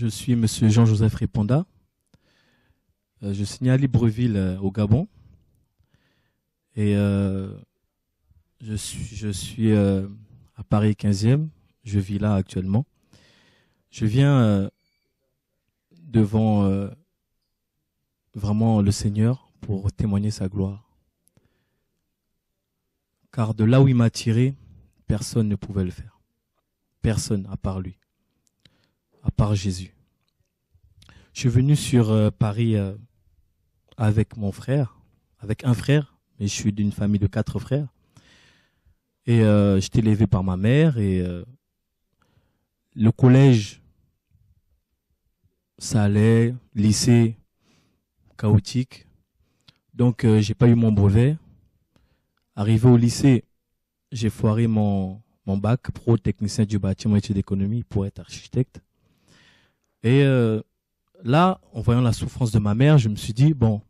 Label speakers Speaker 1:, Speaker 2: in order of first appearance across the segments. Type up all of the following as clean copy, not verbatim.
Speaker 1: je suis Monsieur Jean-Joseph Riponda. Je signe à Libreville, au Gabon. Et je suis à Paris 15e. Je vis là actuellement. Je viens devant vraiment le Seigneur pour témoigner sa gloire. Car de là où il m'a tiré, personne ne pouvait le faire. Personne à part lui, à part Jésus. Je suis venu sur Paris avec mon frère, avec un frère, mais je suis d'une famille de 4 frères. Et j'étais élevé par ma mère et le collège, ça allait, lycée, chaotique. Donc j'ai pas eu mon brevet. Arrivé au lycée, j'ai foiré mon bac pro technicien du bâtiment et études d'économie pour être architecte. Et là, en voyant la souffrance de ma mère, je me suis dit, bon,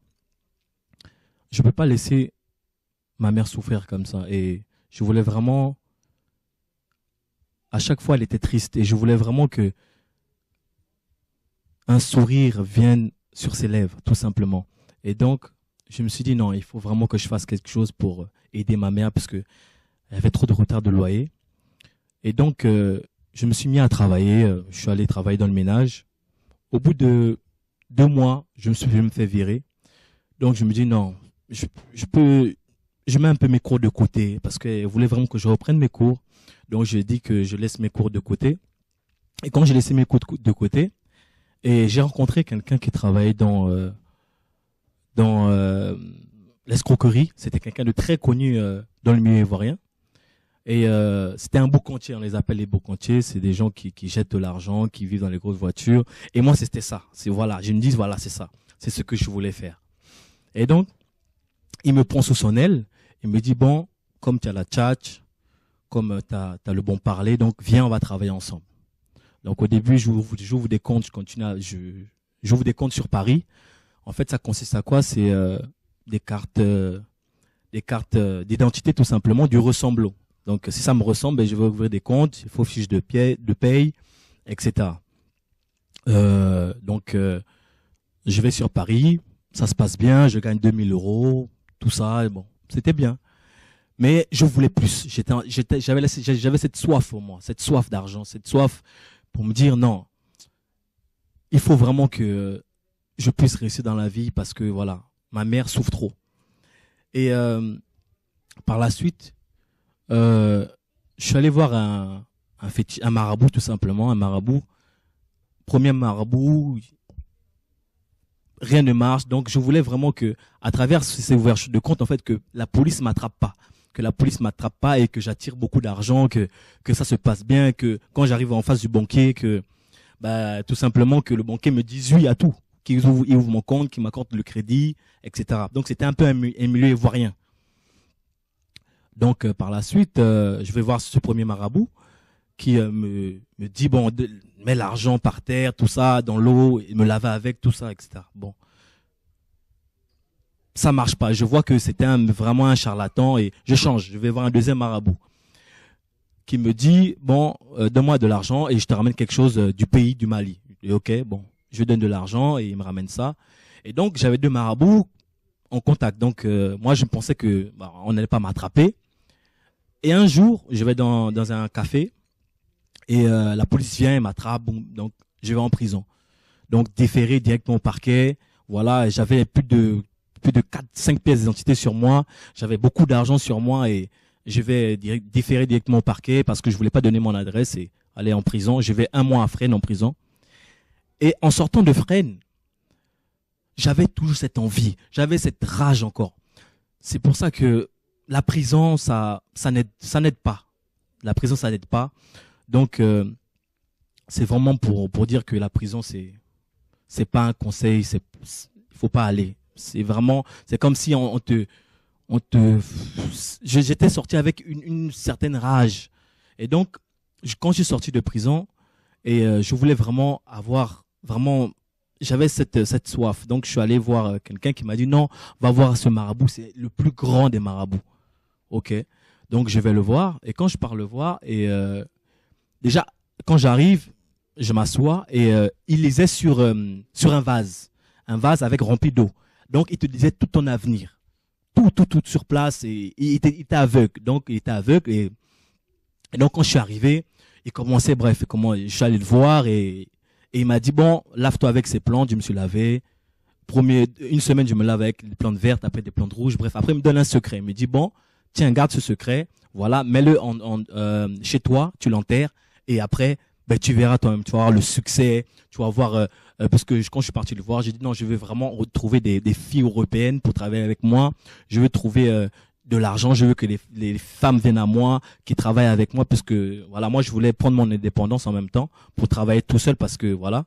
Speaker 1: je peux pas laisser ma mère souffrir comme ça. Et je voulais vraiment, à chaque fois, elle était triste. Et je voulais vraiment que un sourire vienne sur ses lèvres, tout simplement. Et donc, je me suis dit, non, il faut vraiment que je fasse quelque chose pour aider ma mère parce qu'elle avait trop de retard de loyer. Et donc, je me suis mis à travailler. Je suis allé travailler dans le ménage. Au bout de 2 mois, je me fais virer. Donc, je me dis, non, je mets un peu mes cours de côté parce qu'elle voulait vraiment que je reprenne mes cours. Donc, j'ai dit que je laisse mes cours de côté. Et quand j'ai laissé mes cours de côté, et j'ai rencontré quelqu'un qui travaillait dans l'escroquerie. C'était quelqu'un de très connu dans le milieu ivoirien. Et c'était un boucantier, on les appelle les boucantiers. C'est des gens qui jettent de l'argent, qui vivent dans les grosses voitures. Et moi, c'était ça. Voilà, je me dis, voilà, c'est ça. C'est ce que je voulais faire. Et donc, il me prend sous son aile. Il me dit, bon, comme tu as la tchatch, comme tu as le bon parler, donc viens, on va travailler ensemble. Donc au début, j'ouvre des comptes, j'ouvre des comptes sur Paris. En fait, ça consiste à quoi? C'est des cartes d'identité tout simplement, du ressemblant. Donc si ça me ressemble, ben, je vais ouvrir des comptes, il faut fiche de paye, etc. Donc je vais sur Paris, ça se passe bien, je gagne 2000 €, tout ça, et bon, c'était bien. Mais je voulais plus. J'avais cette soif au moi, cette soif d'argent, cette soif pour me dire non, il faut vraiment que je puisse réussir dans la vie parce que voilà, ma mère souffre trop. Et par la suite, je suis allé voir un marabout tout simplement, un marabout. Premier marabout, rien ne marche. Donc je voulais vraiment que, à travers ces ouvertures de compte, en fait, que la police m'attrape pas. Que la police m'attrape pas et que j'attire beaucoup d'argent, que ça se passe bien, que quand j'arrive en face du banquier, que bah tout simplement que le banquier me dise oui à tout, qu'il ouvre mon compte, qu'il m'accorde le crédit, etc. Donc c'était un peu un milieu ivoirien. Donc par la suite, je vais voir ce premier marabout qui me dit bon, mets l'argent par terre, tout ça, dans l'eau, et me laver avec, tout ça, etc. Bon. Ça marche pas. Je vois que c'était vraiment un charlatan et je change. Je vais voir un deuxième marabout qui me dit, bon, donne-moi de l'argent et je te ramène quelque chose du pays du Mali. Et ok, bon, je lui donne de l'argent et il me ramène ça. Et donc, j'avais 2 marabouts en contact. Donc, moi, je pensais que on n'allait pas m'attraper. Et un jour, je vais dans un café et la police vient et m'attrape. Donc, je vais en prison. Donc, déféré directement au parquet. Voilà, j'avais plus de 4-5 pièces d'identité sur moi. J'avais beaucoup d'argent sur moi et je vais déférer directement au parquet parce que je voulais pas donner mon adresse et aller en prison. Je vais 1 mois à Fresnes en prison. Et en sortant de Fresnes, j'avais toujours cette envie. J'avais cette rage encore. C'est pour ça que la prison, ça n'aide pas. La prison, ça n'aide pas. Donc, c'est vraiment pour dire que la prison, c'est pas un conseil. Il faut pas aller. C'est comme si j'étais sorti avec une certaine rage. Et donc, quand je suis sorti de prison, et je voulais vraiment j'avais cette soif. Donc, je suis allé voir quelqu'un qui m'a dit, non, va voir ce marabout, c'est le plus grand des marabouts. Ok. Donc, je vais le voir. Et quand je pars le voir, et déjà, quand j'arrive, je m'assois et il lisait sur un vase avec rempli d'eau. Donc, il te disait tout ton avenir, tout sur place. Et il était aveugle. Donc, il était aveugle. Et donc, quand je suis arrivé, il commençait, bref, je suis allé le voir et il m'a dit, bon, lave-toi avec ces plantes. Je me suis lavé. Une semaine, je me lave avec des plantes vertes, après des plantes rouges. Bref, après, il me donne un secret. Il me dit, bon, tiens, garde ce secret. Voilà, mets-le chez toi, tu l'enterres. Et après, ben, tu verras toi-même, tu vas avoir le succès. Tu vas voir, parce que quand je suis parti le voir, j'ai dit, non, je veux vraiment retrouver des filles européennes pour travailler avec moi. Je veux trouver de l'argent. Je veux que les femmes viennent à moi, qui travaillent avec moi, parce que, voilà, moi, je voulais prendre mon indépendance en même temps pour travailler tout seul parce que, voilà.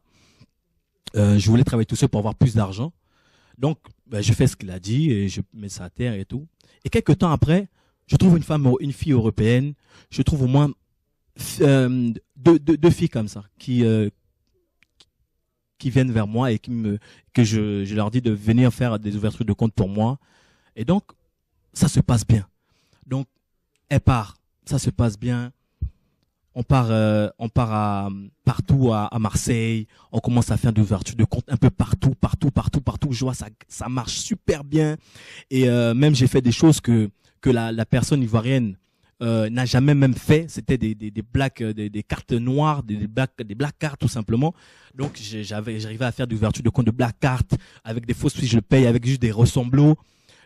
Speaker 1: Je voulais travailler tout seul pour avoir plus d'argent. Donc, ben, je fais ce qu'il a dit et je mets ça à terre et tout. Et quelques temps après, je trouve une fille européenne. Je trouve au moins deux filles comme ça qui viennent vers moi et que je leur dis de venir faire des ouvertures de compte pour moi. Et donc, ça se passe bien. Donc, elle part. Ça se passe bien. On part partout à Marseille. On commence à faire des ouvertures de compte un peu partout. Je vois ça marche super bien. Et même j'ai fait des choses que la personne ivoirienne n'a jamais même fait. C'était des cartes noires, des black cards tout simplement. Donc j'arrivais à faire des ouvertures de compte de black cards avec des fausses fiches de paye, avec juste des ressemblos.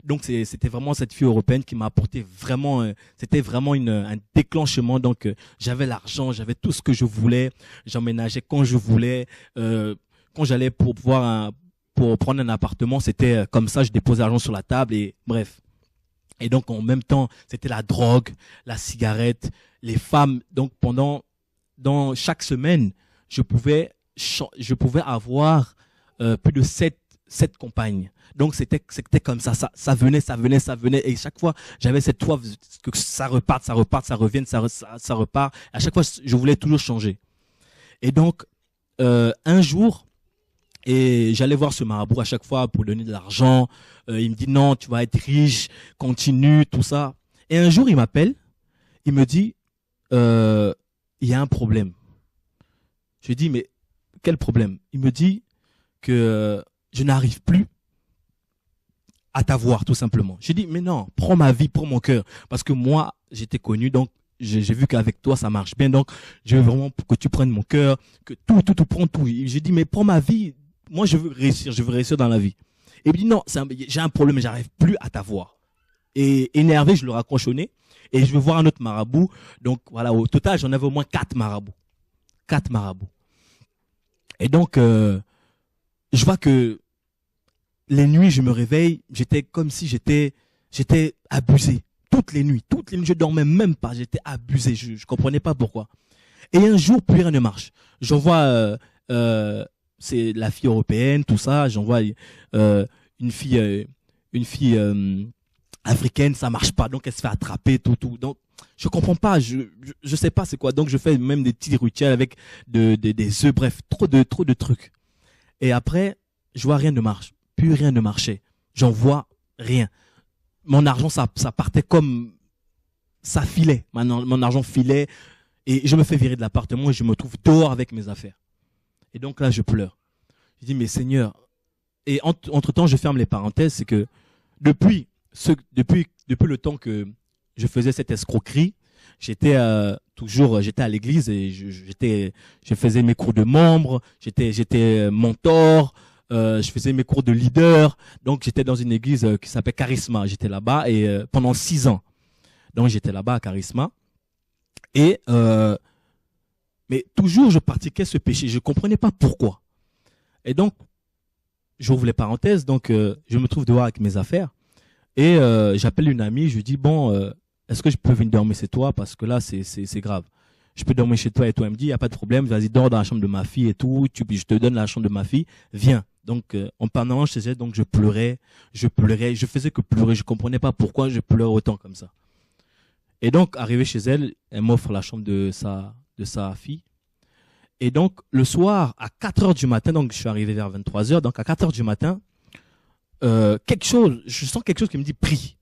Speaker 1: Donc c'était vraiment cette fille européenne qui m'a apporté vraiment, c'était vraiment un déclenchement. Donc j'avais l'argent, j'avais tout ce que je voulais, j'emménageais quand je voulais. Quand j'allais pour prendre un appartement, c'était comme ça, je déposais l'argent sur la table et bref. Et donc en même temps, c'était la drogue, la cigarette, les femmes. Donc dans chaque semaine, je pouvais avoir plus de sept compagnes. Donc c'était comme ça venait et chaque fois j'avais cette soif que ça reparte, ça revienne, ça repart. À chaque fois je voulais toujours changer. Et donc un jour, et j'allais voir ce marabout à chaque fois pour donner de l'argent. Il me dit non, tu vas être riche, continue, tout ça. Et un jour il m'appelle, il me dit il y a un problème. Je lui dis mais quel problème? Il me dit que je n'arrive plus à t'avoir, tout simplement. J'ai dit, mais non, prends ma vie, prends mon cœur. Parce que moi, j'étais connu, donc j'ai vu qu'avec toi, ça marche bien. Donc, je veux vraiment que tu prennes mon cœur, que tout, prends tout. J'ai dit, mais prends ma vie. Moi, je veux réussir dans la vie. Et il me dit, non, j'ai un problème, j'arrive plus à t'avoir. Et énervé, je le raccroche au nez. Et je veux voir un autre marabout. Donc, voilà, au total, j'en avais au moins 4 marabouts. 4 marabouts. Et donc, je vois que les nuits, je me réveille, j'étais comme si j'étais abusé. Toutes les nuits, je dormais même pas, j'étais abusé, je comprenais pas pourquoi. Et un jour, plus rien ne marche. J'envoie, c'est la fille européenne, tout ça, j'envoie une fille africaine, ça marche pas, donc elle se fait attraper, tout. Donc, je comprends pas, je sais pas c'est quoi. Donc, je fais même des petits rituels avec des œufs, bref, trop de trucs. Et après, je vois rien ne marche. Plus rien ne marchait. J'en vois rien. Mon argent, ça partait comme ça filait. Mon argent filait et je me fais virer de l'appartement et je me trouve dehors avec mes affaires. Et donc là, je pleure. Je dis, mais Seigneur. Et entre-temps, je ferme les parenthèses, c'est que depuis le temps que je faisais cette escroquerie, j'étais à l'église et je faisais mes cours de membre, j'étais mentor. Je faisais mes cours de leader, donc j'étais dans une église qui s'appelle Charisma. J'étais là-bas et pendant 6 ans. Donc j'étais là-bas à Charisma et mais toujours je pratiquais ce péché. Je comprenais pas pourquoi. Et donc j'ouvre les parenthèses. Donc je me trouve dehors avec mes affaires et j'appelle une amie. Je lui dis bon, est-ce que je peux venir dormir chez toi parce que là c'est grave. Je peux dormir chez toi et toi elle me dit il y a pas de problème. Vas-y dors dans la chambre de ma fille et tout. Je te donne la chambre de ma fille. Viens. Donc, en parlant chez elle, donc je pleurais, je faisais que pleurer, je comprenais pas pourquoi je pleurais autant comme ça. Et donc, arrivé chez elle, elle m'offre la chambre de sa fille. Et donc, le soir, à 4 heures du matin, donc je suis arrivé vers 23 heures, donc à 4 heures du matin, je sens quelque chose qui me dit prie.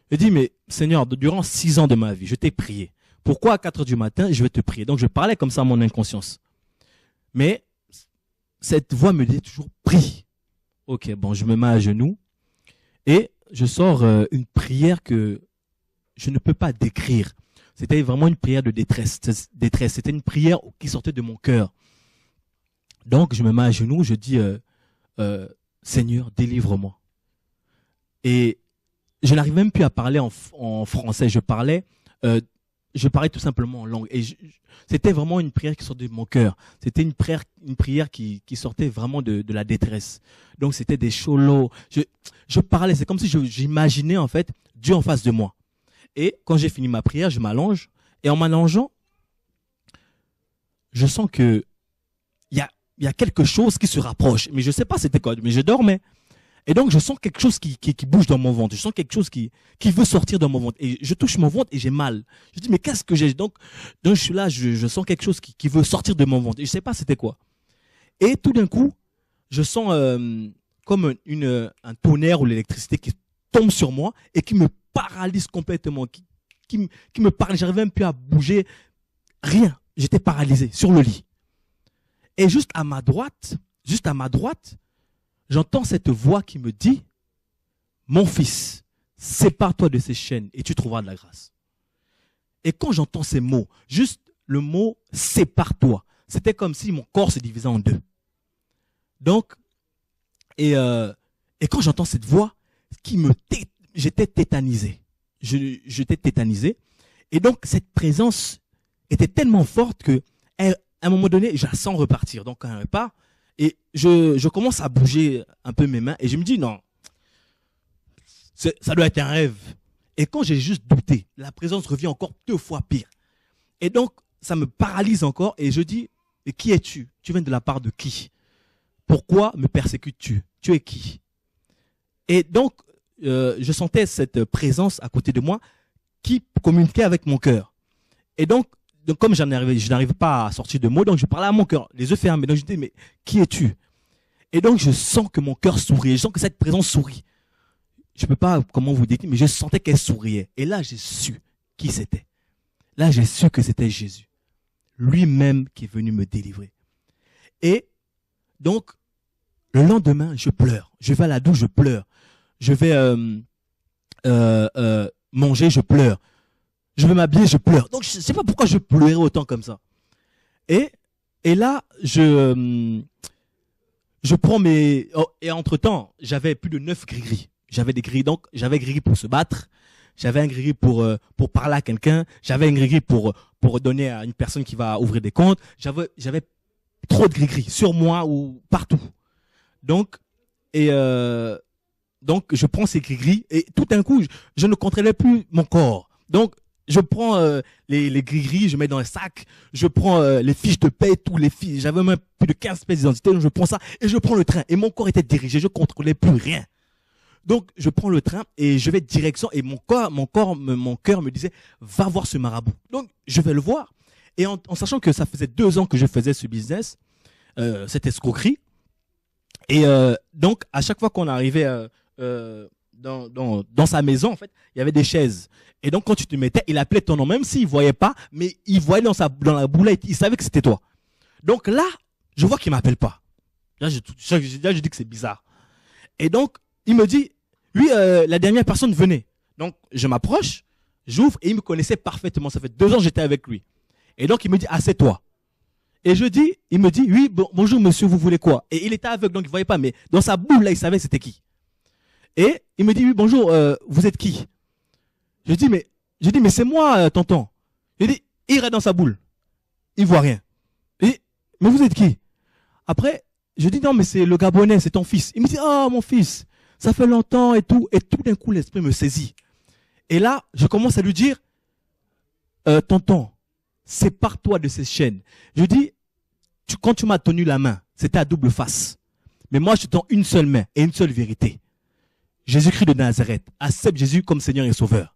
Speaker 1: Je dis, mais Seigneur, durant 6 ans de ma vie, je t'ai prié. Pourquoi à 4 heures du matin, je vais te prier? Donc, je parlais comme ça à mon inconscience. Mais cette voix me dit toujours prie. Ok, bon, je me mets à genoux et je sors une prière que je ne peux pas décrire. C'était vraiment une prière de détresse. C'était une prière qui sortait de mon cœur. Donc, je me mets à genoux, je dis, Seigneur, délivre-moi. Et je n'arrive même plus à parler en français. Je parlais tout simplement en langue. Et c'était vraiment une prière qui sortait de mon cœur. C'était une prière qui sortait vraiment de la détresse. Donc, c'était des cholos. Je parlais, c'est comme si j'imaginais en fait Dieu en face de moi. Et quand j'ai fini ma prière, je m'allonge. Et en m'allongeant, je sens que il y a quelque chose qui se rapproche. Mais je ne sais pas c'était quoi, mais je dormais. Et donc, je sens quelque chose qui bouge dans mon ventre. Je sens quelque chose qui veut sortir dans mon ventre. Et je touche mon ventre et j'ai mal. Je dis, mais qu'est-ce que j'ai? Donc, je suis là, je sens quelque chose qui veut sortir de mon ventre. Et je ne sais pas c'était quoi. Et tout d'un coup, je sens comme un tonnerre ou l'électricité qui tombe sur moi et qui me paralyse complètement, qui me paralyse. J'arrivais même plus à bouger. Rien. J'étais paralysé sur le lit. Et juste à ma droite, j'entends cette voix qui me dit, mon fils, sépare-toi de ces chaînes et tu trouveras de la grâce. Et quand j'entends ces mots, juste le mot sépare-toi, c'était comme si mon corps se divisait en deux. Donc, et quand j'entends cette voix, j'étais tétanisé. J'étais tétanisé. Et donc, cette présence était tellement forte que, à un moment donné, je la sens repartir. Donc, quand elle repart, et je commence à bouger un peu mes mains et je me dis non, ça doit être un rêve. Et quand j'ai juste douté, la présence revient encore 2 fois pire. Et donc, ça me paralyse encore et je dis, mais qui es-tu? Tu viens de la part de qui? Pourquoi me persécutes-tu? Tu es qui? Et donc, je sentais cette présence à côté de moi qui communiquait avec mon cœur. Et donc comme je n'arrive pas à sortir de mots, donc je parlais à mon cœur, les yeux fermés. Donc je dis, mais qui es-tu? Et donc je sens que mon cœur sourit, je sens que cette présence sourit. Je ne peux pas, comment vous décrire, mais je sentais qu'elle souriait. Et là, j'ai su qui c'était. Là, j'ai su que c'était Jésus. Lui-même qui est venu me délivrer. Et donc, le lendemain, je pleure. Je vais à la douche, je pleure. Je vais manger, je pleure. Je vais m'habiller, je pleure. Donc, je ne sais pas pourquoi je pleurais autant comme ça. Et là, je prends mes... Oh, et entre-temps, j'avais plus de 9 gris-gris. J'avais des gris, donc j'avais gris pour se battre. J'avais un gris pour parler à quelqu'un. J'avais un gris pour donner à une personne qui va ouvrir des comptes. J'avais trop de gris-gris sur moi ou partout. Donc, donc je prends ces gris-gris et tout d'un coup, je ne contrôlais plus mon corps. Donc, je prends les gris-gris, je mets dans un sac, je prends les fiches de paie, tous les fiches, j'avais même plus de 15 pièces d'identité, donc je prends ça et je prends le train. Et mon corps était dirigé, je ne contrôlais plus rien. Donc, je prends le train et je vais direction et mon cœur me disait, va voir ce marabout. Donc, je vais le voir. Et en sachant que ça faisait 2 ans que je faisais ce business, cette escroquerie. Et donc, à chaque fois qu'on arrivait dans sa maison, en fait, il y avait des chaises. Et donc, quand tu te mettais, il appelait ton nom, même s'il ne voyait pas, mais il voyait dans la boulette, il savait que c'était toi. Donc là, je vois qu'il ne m'appelle pas. Là, je dis que c'est bizarre. Et donc, il me dit, oui, la dernière personne venait. Donc, je m'approche, j'ouvre, et il me connaissait parfaitement. Ça fait 2 ans que j'étais avec lui. Et donc, il me dit, ah, c'est toi. Et il me dit, oui, bonjour monsieur, vous voulez quoi? Et il était aveugle, donc il ne voyait pas, mais dans sa boule, là, il savait c'était qui. Et il me dit, oui, bonjour, vous êtes qui? Je dis, mais c'est moi, tonton. Il dit, il regarde dans sa boule. Il voit rien. Et, mais vous êtes qui? Après, je dis, non, mais c'est le Gabonais, c'est ton fils. Il me dit, ah, mon fils, ça fait longtemps et tout. Et tout d'un coup, l'esprit me saisit. Et là, je commence à lui dire, tonton, sépare-toi de ces chaînes. Je dis, quand tu m'as tenu la main, c'était à double face. Mais moi, je te tends une seule main et une seule vérité. Jésus-Christ de Nazareth, accepte Jésus comme Seigneur et Sauveur.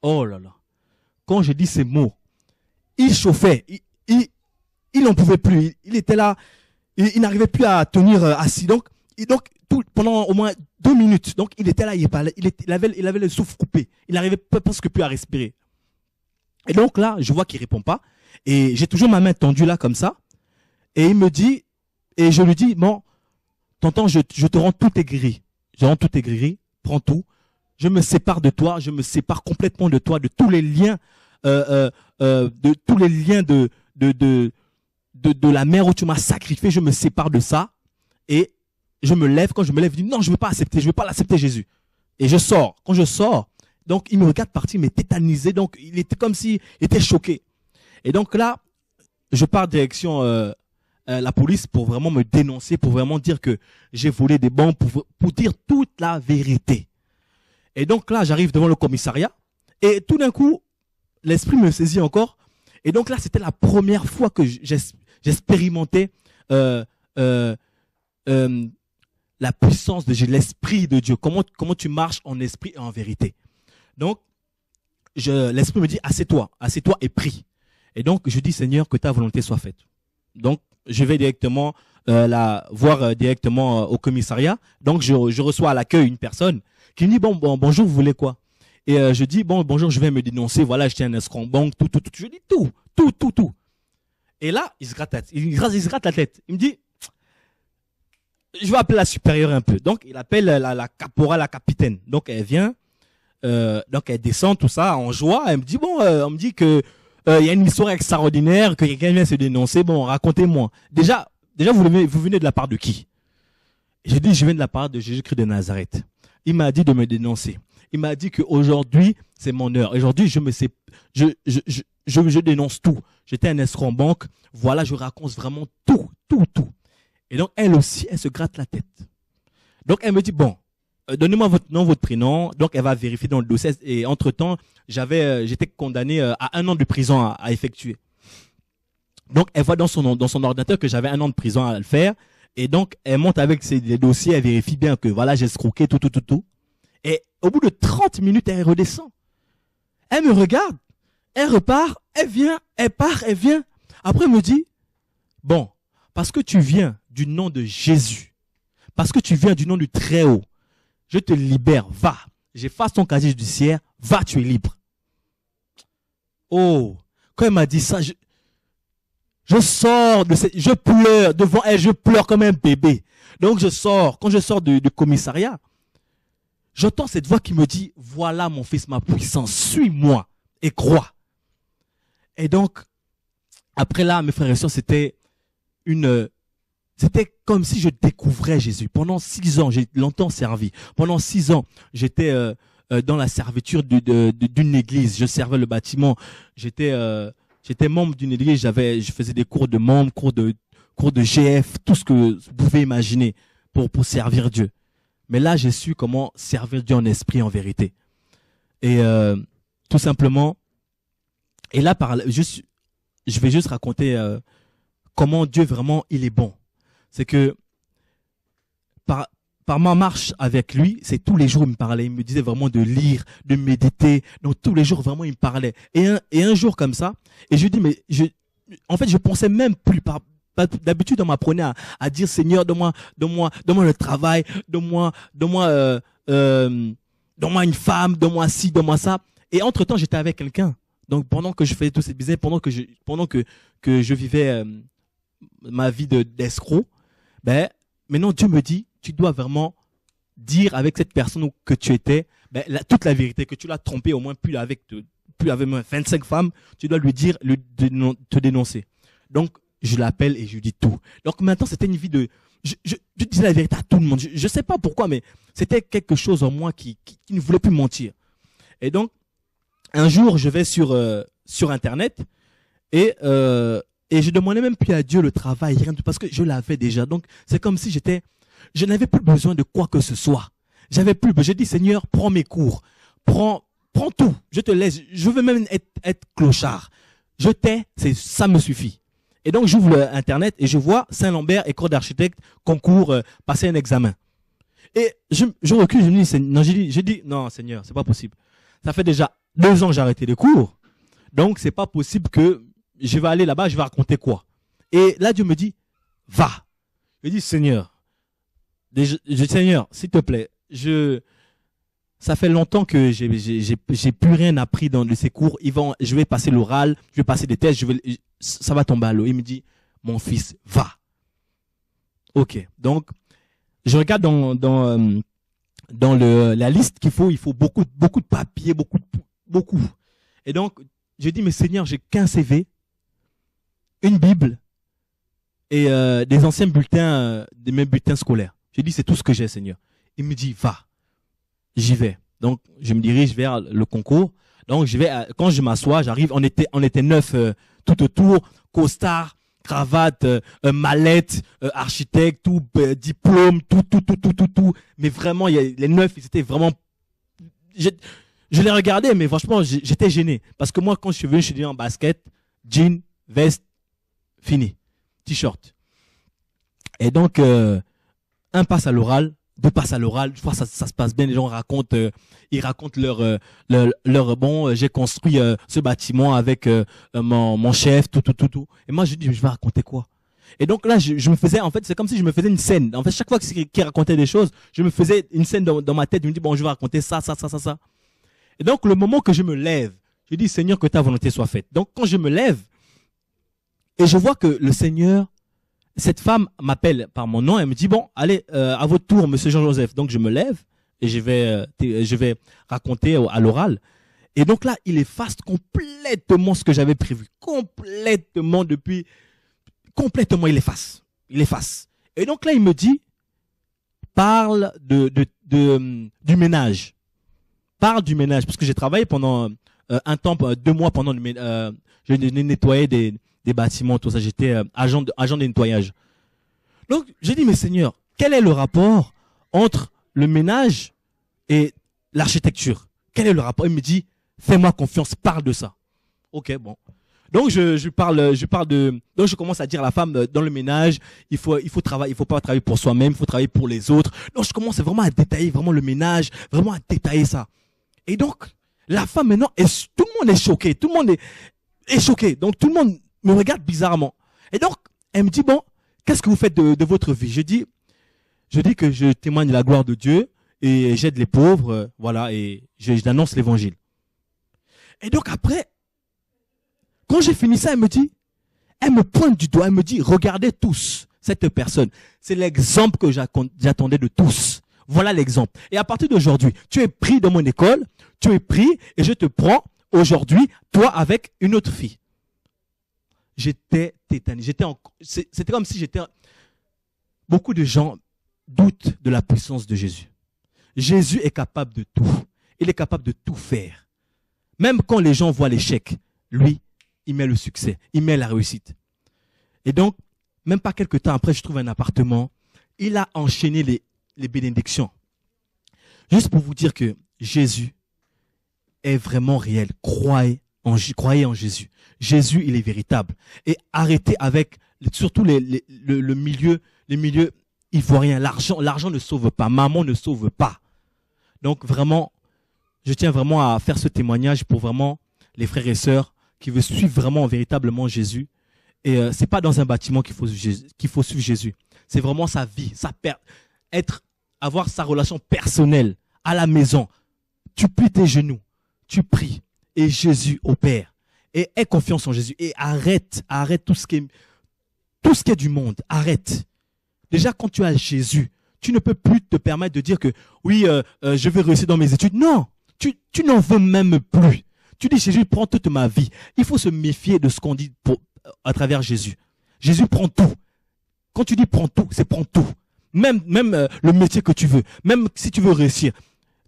Speaker 1: Oh là là. Quand je dis ces mots, il chauffait. Il n'en pouvait plus. Il était là. Il n'arrivait plus à tenir assis. Donc pendant au moins 2 minutes. Donc, il était là, il parlait. Il avait le souffle coupé. Il n'arrivait presque plus à respirer. Et donc là, je vois qu'il ne répond pas. Et j'ai toujours ma main tendue là, comme ça. Et il me dit, et je lui dis, bon, tonton, je te rends tous tes gris. Je rends tous tes gris, prends tout. Je me sépare de toi, je me sépare complètement de toi, de tous les liens, de tous les liens de la mer où tu m'as sacrifié, je me sépare de ça. Et je me lève, quand je me lève, je dis, non, je ne veux pas accepter, je ne veux pas l'accepter, Jésus. Et je sors. Quand je sors, donc il me regarde partir, mais tétanisé, donc il était comme s'il était choqué. Et donc là, je pars direction la police pour vraiment me dénoncer, pour vraiment dire que j'ai volé des banques, pour dire toute la vérité. Et donc là, j'arrive devant le commissariat et tout d'un coup, l'esprit me saisit encore. Et donc là, c'était la première fois que j'expérimentais la puissance de l'esprit de Dieu. Comment tu marches en esprit et en vérité. Donc, l'esprit me dit, assieds-toi et prie. Et donc, je dis, Seigneur, que ta volonté soit faite. Donc, je vais directement la voir directement au commissariat. Donc, je reçois à l'accueil une personne qui me dit, bonjour, vous voulez quoi? Et je dis, bonjour, je vais me dénoncer, voilà, j'étais un escroc banque, tout. Je dis tout. Et là, il se gratte la tête. Il me dit, je vais appeler la supérieure un peu. Donc, il appelle la caporale, la capitaine. Donc, elle vient, donc elle descend, tout ça, en joie. Elle me dit, on me dit que il y a une histoire extraordinaire, que quelqu'un vient se dénoncer. Bon, racontez-moi. Déjà, vous venez de la part de qui? J'ai dit, je viens de la part de Jésus-Christ de Nazareth. Il m'a dit de me dénoncer. Il m'a dit qu'aujourd'hui, c'est mon heure. Aujourd'hui, je dénonce tout. J'étais un escroc en banque. Voilà, je raconte vraiment tout. Et donc, elle aussi, elle se gratte la tête. Donc, elle me dit, donnez-moi votre nom, votre prénom. Donc, elle va vérifier dans le dossier. Et entre-temps, j'étais condamné à 1 an de prison à effectuer. Donc, elle voit dans son ordinateur que j'avais 1 an de prison à le faire. Et donc, elle monte avec les dossiers, elle vérifie bien que voilà, j'ai escroqué, tout. Et au bout de 30 minutes, elle redescend. Elle me regarde, elle repart, elle vient, elle part, elle vient. Après, elle me dit, parce que tu viens du nom de Jésus, parce que tu viens du nom du Très-Haut, je te libère, va. J'efface ton casier judiciaire, va, tu es libre. Oh, quand elle m'a dit ça, je sors je pleure devant elle, je pleure comme un bébé. Donc je sors, quand je sors du commissariat, j'entends cette voix qui me dit, voilà mon fils, ma puissance, suis-moi et crois. Et donc, après là, mes frères et sœurs, c'était comme si je découvrais Jésus. Pendant 6 ans, j'ai longtemps servi. Pendant 6 ans, j'étais dans la serviture d'une église. Je servais le bâtiment. J'étais membre d'une église. Je faisais des cours de membres, cours de GF, tout ce que vous pouvez imaginer pour servir Dieu. Mais là, j'ai su comment servir Dieu en esprit, en vérité. Et tout simplement, et là, je vais juste raconter comment Dieu vraiment, il est bon. C'est que par ma marche avec lui, c'est tous les jours il me parlait. Il me disait vraiment de lire, de méditer. Donc tous les jours, vraiment, il me parlait. Et un jour comme ça, et je lui dis, mais en fait, je pensais même plus. D'habitude, on m'apprenait à dire, Seigneur, donne-moi le travail, donne-moi une femme, donne-moi ci, donne-moi ça. Et entre-temps, j'étais avec quelqu'un. Donc, pendant que je faisais tous ces business, pendant que je vivais ma vie d'escroc, maintenant Dieu me dit, tu dois vraiment dire avec cette personne que tu étais, toute la vérité, que tu l'as trompé au moins plus avec 25 femmes, tu dois lui dire, te dénoncer. Donc, je l'appelle et je lui dis tout. Donc maintenant, c'était une vie je disais la vérité à tout le monde. Je sais pas pourquoi, mais c'était quelque chose en moi qui ne voulait plus mentir. Et donc, un jour, je vais sur Internet et je demandais même plus à Dieu le travail, rien de, parce que je l'avais déjà. Donc, c'est comme si je n'avais plus besoin de quoi que ce soit. J'ai dit, Seigneur, prends mes cours, prends tout. Je te laisse. Je veux même être clochard. Je t'ai, ça me suffit. Et donc, j'ouvre Internet et je vois Saint-Lambert, école d'architecte, concours, passer un examen. Et je recule, je dis, non, Seigneur, c'est pas possible. Ça fait déjà 2 ans que j'ai arrêté les cours. Donc, c'est pas possible que je vais aller là-bas, je vais raconter quoi. Et là, Dieu me dit, va. Je dis, Seigneur, Seigneur, s'il te plaît, ça fait longtemps que j'ai plus rien appris dans ces cours. Je vais passer l'oral, je vais passer des tests, ça va tomber à l'eau. Il me dit, mon fils, va. Ok, donc je regarde dans la liste qu'il faut, il faut beaucoup de papiers, beaucoup. Et donc, je dis, mais Seigneur, j'ai qu'un CV, une Bible et des anciens bulletins, des mêmes bulletins scolaires. Je dis, c'est tout ce que j'ai, Seigneur. Il me dit, va. J'y vais. Donc, je me dirige vers le concours. Donc, quand je m'assois, j'arrive, on était 9 tout autour, costard, cravate, mallette, architecte, tout, diplôme, tout. Mais vraiment, les 9, ils étaient vraiment... Je les regardais, mais franchement, j'étais gêné. Parce que moi, quand je suis venu, je suis venu en basket, jean, veste, fini. T-shirt. Et donc, un passe à l'oral, 2 passes à l'oral. Une fois, ça se passe bien. Les gens racontent, ils racontent leur j'ai construit ce bâtiment avec mon chef, tout. Et moi, je dis, je vais raconter quoi? Et donc là, je me faisais, en fait, c'est comme si je me faisais une scène. En fait, chaque fois qu'il racontait des choses, je me faisais une scène dans ma tête. Je me dis, bon, je vais raconter ça. Et donc, le moment que je me lève, je dis, Seigneur, que ta volonté soit faite. Donc, quand je me lève, et je vois que le Seigneur, cette femme m'appelle par mon nom, elle me dit, bon, allez, à votre tour, monsieur Jean-Joseph. Donc, je me lève et je vais raconter à l'oral. Et donc là, il efface complètement ce que j'avais prévu. Complètement, il efface. Et donc là, il me dit, parle du ménage. Parle du ménage, parce que j'ai travaillé pendant un temps, 2 mois pendant le ménage. Je nettoyais des bâtiments, tout ça. J'étais agent de nettoyage. Donc, j'ai dit, mais Seigneur, quel est le rapport entre le ménage et l'architecture? Quel est le rapport? Il me dit, fais-moi confiance, parle de ça. Ok, bon. Donc, donc je commence à dire à la femme, dans le ménage, il faut travailler, il faut pas travailler pour soi-même, il faut travailler pour les autres. Donc, je commence vraiment à détailler vraiment le ménage, vraiment à détailler ça. Et donc, la femme maintenant, tout le monde est choqué, tout le monde est choqué. Donc, tout le monde me regarde bizarrement. Et donc, elle me dit, bon, qu'est-ce que vous faites de votre vie? Je dis que je témoigne de la gloire de Dieu et j'aide les pauvres, voilà, et j'annonce l'évangile. Et donc après, quand j'ai fini ça, elle me pointe du doigt, elle me dit, regardez tous cette personne. C'est l'exemple que j'attendais de tous. Voilà l'exemple. Et à partir d'aujourd'hui, tu es pris dans mon école, tu es pris et je te prends aujourd'hui, toi avec une autre fille. J'étais tétanisé. C'était comme si beaucoup de gens doutent de la puissance de Jésus. Jésus est capable de tout. Il est capable de tout faire. Même quand les gens voient l'échec, lui, il met le succès, il met la réussite. Et donc, même pas quelques temps après, je trouve un appartement. Il a enchaîné les bénédictions. Juste pour vous dire que Jésus est vraiment réel. Croyez en Jésus. Jésus, il est véritable. Et arrêtez avec surtout le milieu, les milieux ivoiriens. L'argent ne sauve pas. Maman ne sauve pas. Donc vraiment, je tiens vraiment à faire ce témoignage pour vraiment les frères et sœurs qui veulent suivre vraiment véritablement Jésus. Et c'est pas dans un bâtiment qu'il faut suivre Jésus. C'est vraiment sa vie, avoir sa relation personnelle à la maison. Tu plies tes genoux, tu pries et Jésus opère. Et aie confiance en Jésus et arrête tout ce qui est du monde. Arrête. Déjà quand tu as Jésus, tu ne peux plus te permettre de dire que oui, je vais réussir dans mes études. Non, tu n'en veux même plus. Tu dis Jésus prend toute ma vie. Il faut se méfier de ce qu'on dit à travers Jésus. Jésus prend tout. Quand tu dis prends tout, c'est prends tout. Même le métier que tu veux, même si tu veux réussir,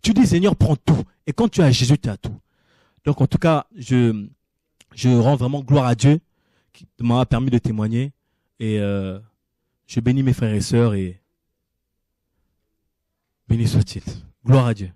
Speaker 1: tu dis Seigneur prends tout. Et quand tu as Jésus, tu as tout. Donc en tout cas, je rends vraiment gloire à Dieu qui m'a permis de témoigner. Et je bénis mes frères et sœurs et béni soit-il. Gloire à Dieu.